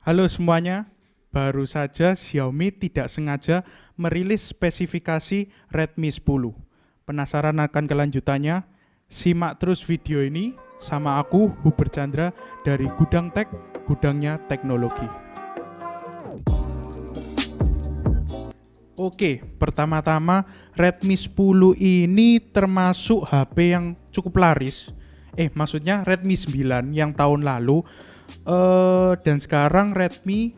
Halo semuanya, baru saja Xiaomi tidak sengaja merilis spesifikasi Redmi 10. Penasaran akan kelanjutannya? Simak terus video ini sama aku, Hubert Chandra dari Gudang Tech, gudangnya teknologi. Oke, pertama-tama Redmi 10 ini termasuk HP yang cukup laris. Maksudnya Redmi 9 yang tahun lalu. Dan sekarang Redmi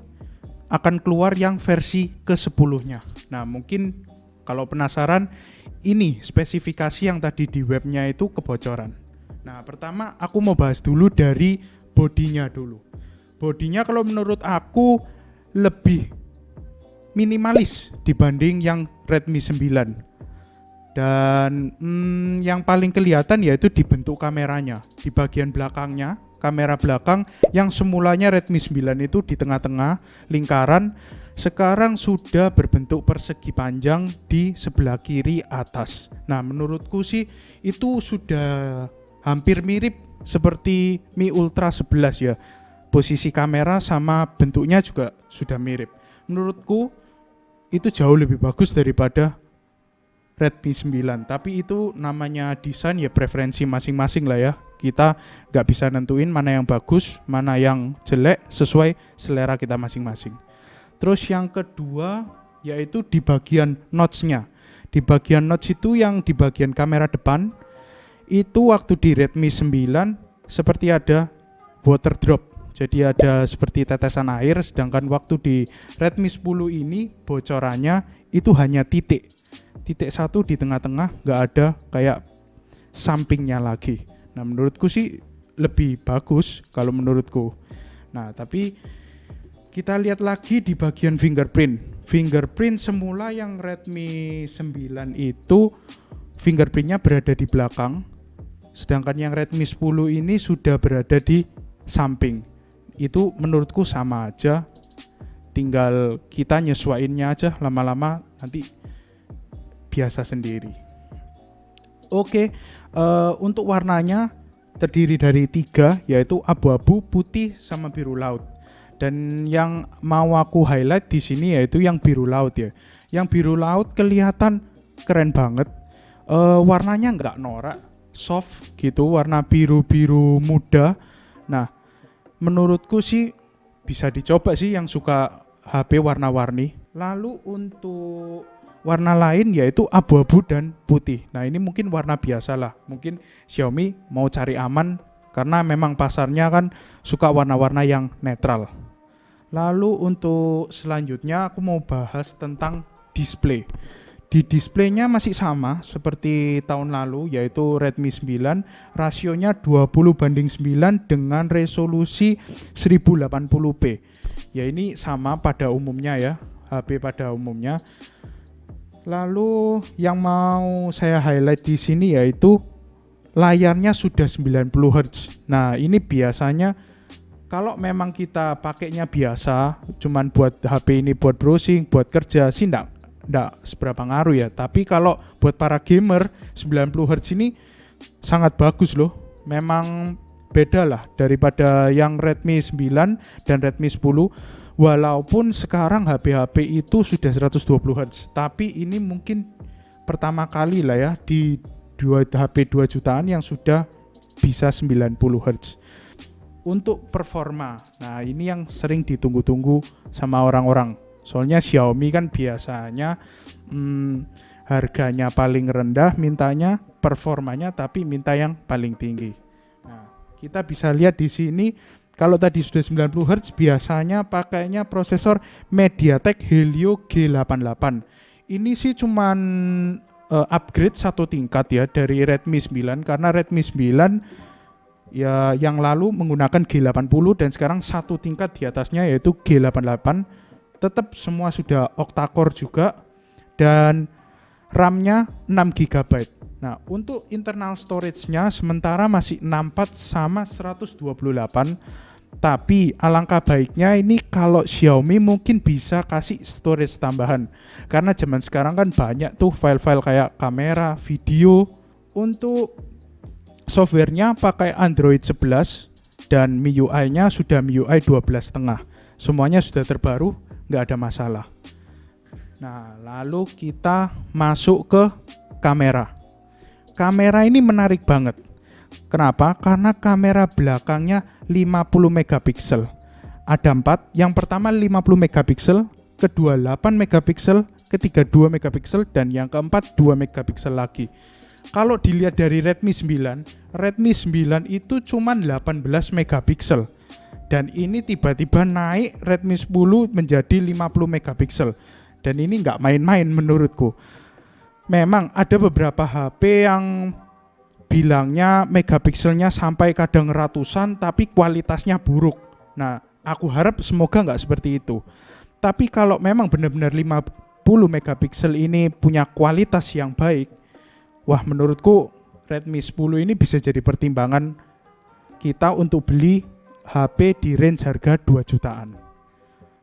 akan keluar yang versi ke-10-nya. Nah, mungkin kalau penasaran, ini spesifikasi yang tadi di webnya itu kebocoran. Nah, pertama aku mau bahas dulu dari bodinya dulu. Bodinya kalau menurut aku lebih minimalis dibanding yang Redmi 9. Dan yang paling kelihatan yaitu di bentuk kameranya. Di bagian belakangnya, kamera belakang yang semulanya Redmi 9 itu di tengah-tengah lingkaran, sekarang sudah berbentuk persegi panjang di sebelah kiri atas. Nah, menurutku sih itu sudah hampir mirip seperti Mi Ultra 11 ya. Posisi kamera sama bentuknya juga sudah mirip. Menurutku itu jauh lebih bagus daripada Redmi 9, tapi itu namanya desain ya, preferensi masing-masing lah ya. Kita nggak bisa nentuin mana yang bagus, mana yang jelek, sesuai selera kita masing-masing. Terus yang kedua yaitu di bagian notch-nya. Di bagian notch itu yang di bagian kamera depan, itu waktu di Redmi 9 seperti ada water drop. Jadi ada seperti tetesan air, sedangkan waktu di Redmi 10 ini bocorannya itu hanya titik satu di tengah-tengah, nggak ada kayak sampingnya lagi. Nah, menurutku sih lebih bagus kalau menurutku. Nah, tapi kita lihat lagi di bagian fingerprint. Fingerprint semula yang Redmi 9 itu fingerprintnya berada di belakang, sedangkan yang Redmi 10 ini sudah berada di samping. Itu menurutku sama aja, tinggal kita nyesuaiinnya aja, lama-lama nanti biasa sendiri. Oke, untuk warnanya terdiri dari 3, yaitu abu-abu, putih, sama biru laut. Dan yang mau aku highlight di sini yaitu yang biru laut ya. Yang biru laut kelihatan keren banget. Warnanya nggak norak, soft gitu, warna biru-biru muda. Nah, menurutku sih bisa dicoba sih yang suka HP warna-warni. Lalu untuk warna lain yaitu abu-abu dan putih. Nah, ini mungkin warna biasa lah. Mungkin Xiaomi mau cari aman karena memang pasarnya kan suka warna-warna yang netral. Lalu untuk selanjutnya aku mau bahas tentang display. Di displaynya masih sama seperti tahun lalu, yaitu Redmi 9, rasionya 20:9 dengan resolusi 1080p. Ya, ini sama pada umumnya ya, HP pada umumnya. Lalu yang mau saya highlight di sini yaitu layarnya sudah 90 Hz. Nah, ini biasanya kalau memang kita pakainya biasa, cuman buat HP ini buat browsing, buat kerja sih enggak seberapa ngaruh ya. Tapi kalau buat para gamer, 90 Hz ini sangat bagus loh. Memang beda lah daripada yang Redmi 9 dan Redmi 10. Walaupun sekarang HP-HP itu sudah 120 Hz, tapi ini mungkin pertama kali lah ya di HP 2 jutaan yang sudah bisa 90 Hz. Untuk performa, nah ini yang sering ditunggu-tunggu sama orang-orang. Soalnya Xiaomi kan biasanya harganya paling rendah mintanya, performanya tapi minta yang paling tinggi. Nah, kita bisa lihat di sini kalau tadi sudah 90 Hz biasanya pakainya prosesor MediaTek Helio G88. Ini sih cuman upgrade satu tingkat ya dari Redmi 9, karena Redmi 9 ya yang lalu menggunakan G80 dan sekarang satu tingkat di atasnya yaitu G88. Tetap semua sudah octa-core juga dan RAM-nya 6 GB. Nah, untuk internal storage-nya sementara masih 64 sama 128. Tapi alangkah baiknya ini kalau Xiaomi mungkin bisa kasih storage tambahan. Karena zaman sekarang kan banyak tuh file-file kayak kamera, video. Untuk softwarenya pakai Android 11 dan MIUI-nya sudah MIUI 12.5. semuanya sudah terbaru, nggak ada masalah. Nah, lalu kita masuk ke kamera. Kamera ini menarik banget. Kenapa? Karena kamera belakangnya 50 megapiksel. Ada 4, yang pertama 50 megapiksel, kedua 8 megapiksel, ketiga 2 megapiksel, dan yang keempat 2 megapiksel lagi. Kalau dilihat dari Redmi 9 itu cuma 18 megapiksel. Dan ini tiba-tiba naik Redmi 10 menjadi 50 megapiksel. Dan ini nggak main-main menurutku. Memang ada beberapa HP yang bilangnya megapikselnya sampai kadang ratusan tapi kualitasnya buruk. Nah, aku harap semoga nggak seperti itu. Tapi kalau memang benar-benar 50 megapiksel ini punya kualitas yang baik, wah menurutku Redmi 10 ini bisa jadi pertimbangan kita untuk beli HP di range harga 2 jutaan.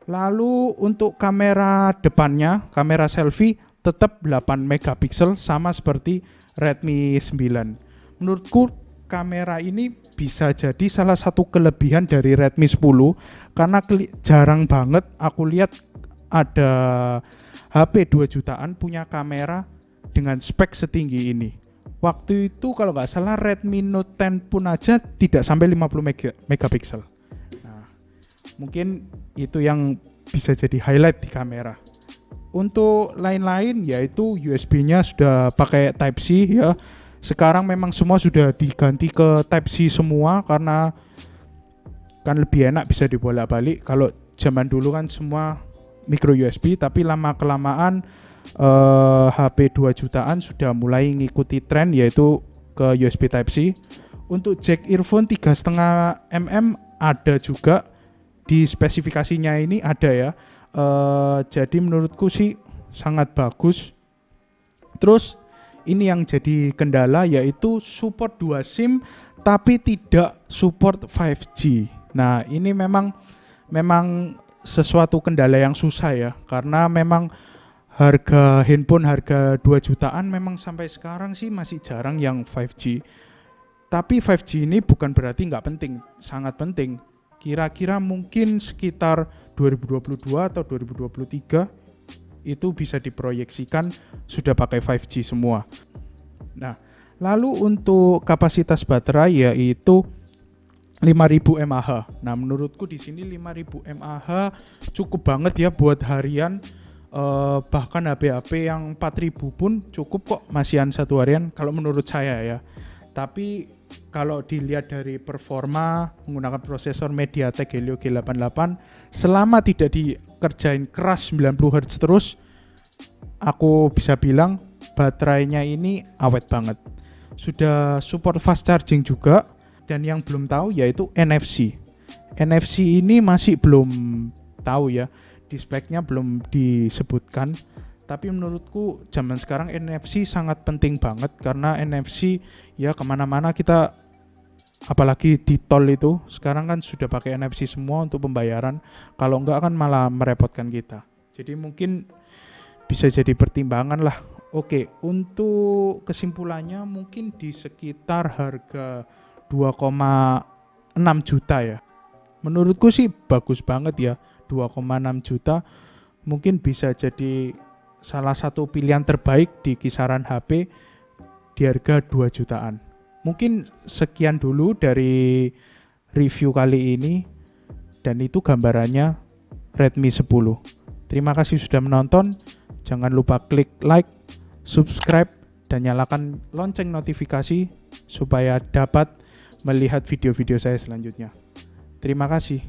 Lalu untuk kamera depannya, kamera selfie tetap 8 megapiksel sama seperti Redmi 9. Menurutku kamera ini bisa jadi salah satu kelebihan dari Redmi 10 karena jarang banget aku lihat ada HP 2 jutaan punya kamera dengan spek setinggi ini. Waktu itu kalau nggak salah Redmi Note 10 pun aja tidak sampai 50 megapiksel. Nah, mungkin itu yang bisa jadi highlight di kamera. Untuk lain-lain yaitu USB-nya sudah pakai Type-C ya. Sekarang memang semua sudah diganti ke Type-C semua karena kan lebih enak bisa dibolak-balik. Kalau zaman dulu kan semua micro USB, tapi lama-kelamaan HP 2 jutaan sudah mulai ngikuti tren yaitu ke USB Type-C. Untuk jack earphone 3,5 mm ada juga di spesifikasinya ini ada ya. Jadi menurutku sih sangat bagus. Terus ini yang jadi kendala yaitu support 2 SIM tapi tidak support 5G. Nah, ini memang sesuatu kendala yang susah ya, karena memang harga handphone harga 2 jutaan memang sampai sekarang sih masih jarang yang 5G. Tapi 5G ini bukan berarti nggak penting, sangat penting. Kira-kira mungkin sekitar 2022 atau 2023 itu bisa diproyeksikan sudah pakai 5G semua. Nah, lalu untuk kapasitas baterai yaitu 5000 mAh. Nah, menurutku di sini 5000 mAh cukup banget ya buat harian. Bahkan HP-HP yang 4000 pun cukup kok masihan satu harian kalau menurut saya ya. Tapi kalau dilihat dari performa menggunakan prosesor MediaTek Helio G88 selama tidak dikerjain keras 90 Hz terus, aku bisa bilang baterainya ini awet banget. Sudah support fast charging juga, dan yang belum tahu yaitu NFC. NFC ini masih belum tahu ya, di speknya belum disebutkan. Tapi menurutku zaman sekarang NFC sangat penting banget karena NFC ya kemana-mana kita, apalagi di tol itu sekarang kan sudah pakai NFC semua untuk pembayaran. Kalau enggak kan malah merepotkan kita. Jadi mungkin bisa jadi pertimbangan lah. Oke, untuk kesimpulannya mungkin di sekitar harga 2,6 juta ya. Menurutku sih bagus banget ya, 2,6 juta mungkin bisa jadi salah satu pilihan terbaik di kisaran HP di harga 2 jutaan. Mungkin sekian dulu dari review kali ini, dan itu gambarannya Redmi 10. Terima kasih sudah menonton. Jangan lupa klik like, subscribe, dan nyalakan lonceng notifikasi supaya dapat melihat video-video saya selanjutnya. Terima kasih.